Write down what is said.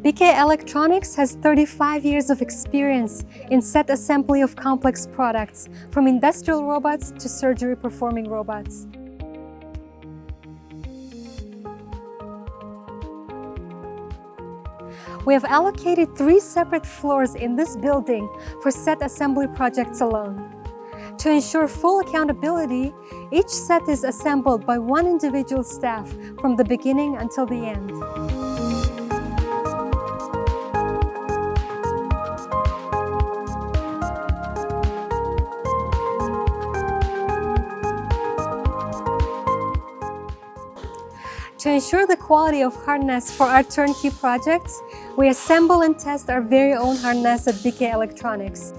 BK Electronics has 35 years of experience in set assembly of complex products, from industrial robots to surgery-performing robots. We have allocated 3 separate floors in this building for set assembly projects alone. To ensure full accountability, each set is assembled by one individual staff from the beginning until the end. To ensure the quality of harness for our turnkey projects, we assemble and test our very own harness at BK Electronics.